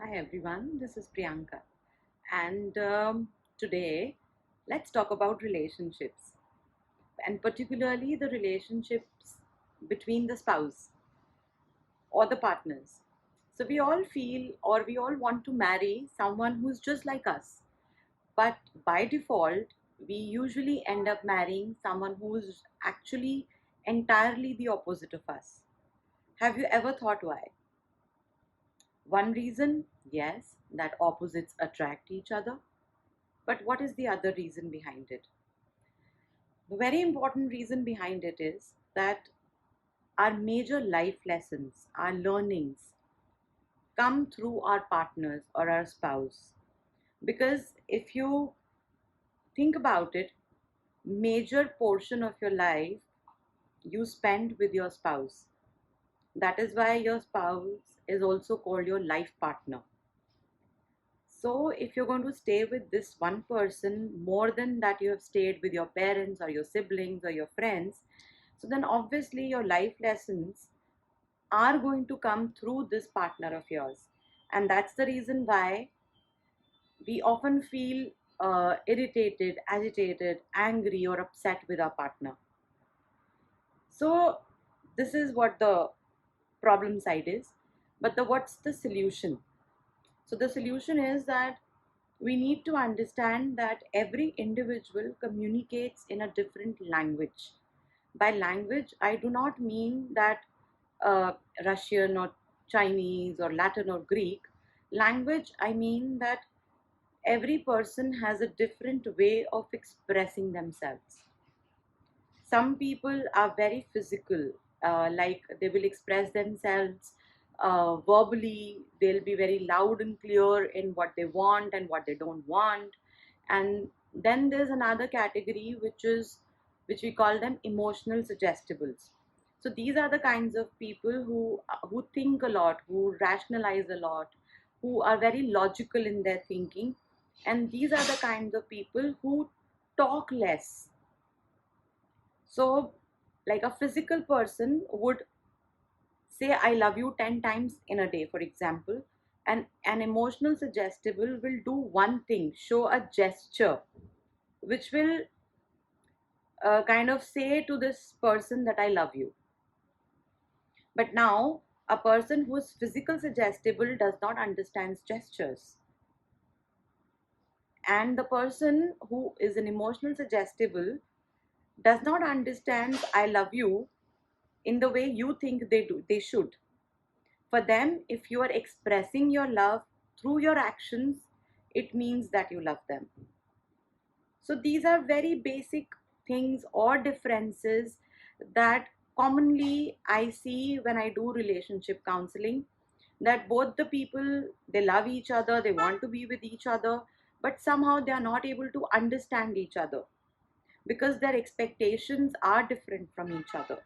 Hi everyone, this is Priyanka, and today let's talk about relationships, and particularly the relationships between the spouse or the partners. So, we all feel or we all want to marry someone who's just like us, but by default, we usually end up marrying someone who's actually entirely the opposite of us. Have you ever thought why? One reason, yes, that opposites attract each other. But what is the other reason behind it? The very important reason behind it is that our major life lessons, our learnings, come through our partners or our spouse. Because if you think about it, major portion of your life you spend with your spouse. That is why your spouse is also called your life partner. So, if you're going to stay with this one person more than that you have stayed with your parents or your siblings or your friends, so then obviously your life lessons are going to come through this partner of yours. And that's the reason why we often feel irritated, agitated, angry, or upset with our partner. So, this is what the problem side is. But what's the solution? So, the solution is that we need to understand that every individual communicates in a different language. By language, I do not mean that uh, Russian or Chinese or Latin or Greek. Language, I mean that every person has a different way of expressing themselves. Some people are very physical, like they will express themselves verbally, they'll be very loud and clear in what they want and what they don't want. And then there's another category which we call them emotional suggestibles. So these are the kinds of people who think a lot, who rationalize a lot, who are very logical in their thinking, and these are the kinds of people who talk less. So, like a physical person would say, I love you 10 times in a day, for example, and an emotional suggestible will do one thing, show a gesture, which will kind of say to this person that I love you. But now, a person who is physical suggestible does not understand gestures. And the person who is an emotional suggestible does not understand I love you in the way you think they should. For them, if you are expressing your love through your actions, it means that you love them. So these are very basic things or differences that commonly I see when I do relationship counseling, that both the people, they love each other, they want to be with each other, but somehow they are not able to understand each other because their expectations are different from each other.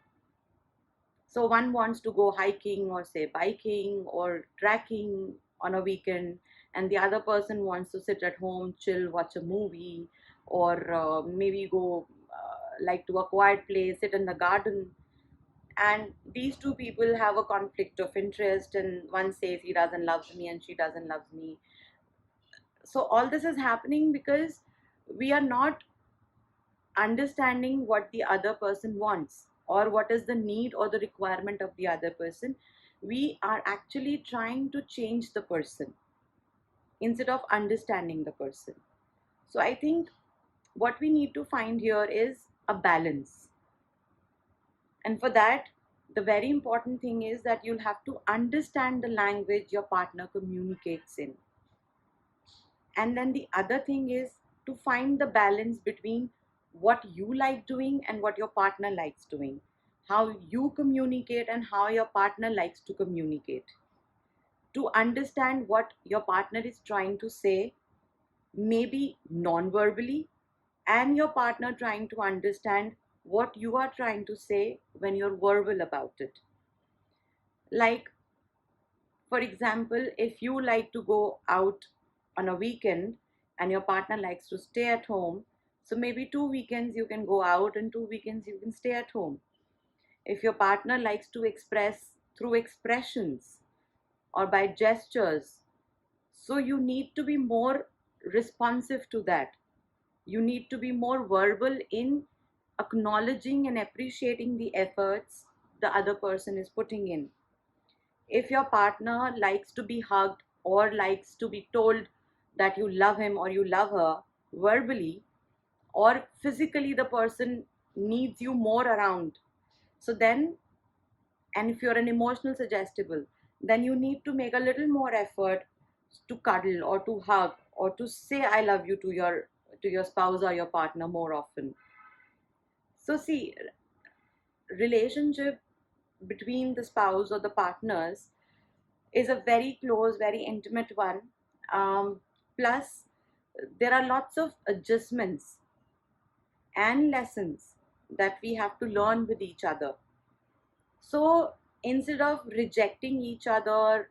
So one wants to go hiking or say biking or trekking on a weekend, and the other person wants to sit at home, chill, watch a movie, or maybe go like to a quiet place, sit in the garden. And these two people have a conflict of interest, and one says he doesn't love me and she doesn't love me. So all this is happening because we are not understanding what the other person wants or what is the need or the requirement of the other person. We are actually trying to change the person instead of understanding the person. So I think what we need to find here is a balance. And for that, the very important thing is that you'll have to understand the language your partner communicates in. And then the other thing is to find the balance between what you like doing and what your partner likes doing, how you communicate and how your partner likes to communicate. To understand what your partner is trying to say, maybe non verbally, and your partner trying to understand what you are trying to say when you're verbal about it. Like, for example, if you like to go out on a weekend and your partner likes to stay at home, so maybe 2 weekends you can go out and 2 weekends you can stay at home. If your partner likes to express through expressions or by gestures, So you need to be more responsive to that. You need to be more verbal in acknowledging and appreciating the efforts the other person is putting in. If your partner likes to be hugged or likes to be told that you love him or you love her verbally, or physically the person needs you more around, so then, and if you're an emotional suggestible, then you need to make a little more effort to cuddle or to hug or to say I love you to your spouse or your partner more often. So see, relationship between the spouse or the partners is a very close, very intimate one. Plus, there are lots of adjustments and lessons that we have to learn with each other. So instead of rejecting each other,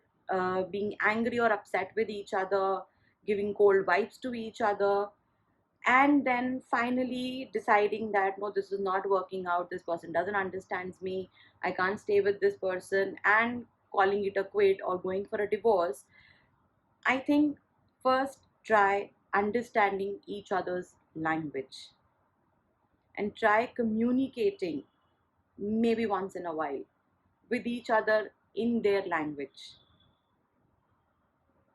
being angry or upset with each other, giving cold vibes to each other, and then finally deciding that no, this is not working out, this person doesn't understand me, I can't stay with this person, and calling it a quit or going for a divorce, I think first try understanding each other's language and try communicating maybe once in a while with each other in their language.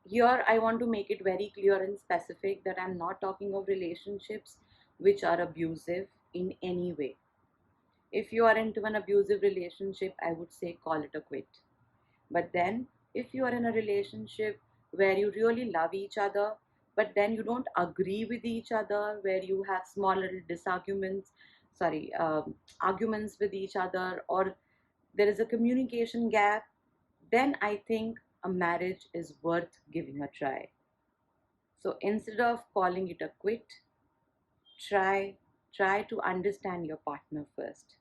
Here, I want to make it very clear and specific that I'm not talking of relationships which are abusive in any way. If you are into an abusive relationship, I would say call it a quit. But then, if you are in a relationship where you really love each other, but then you don't agree with each other, where you have small little disarguments, arguments with each other, or there is a communication gap, then I think a marriage is worth giving a try. So instead of calling it a quit, try try to understand your partner first.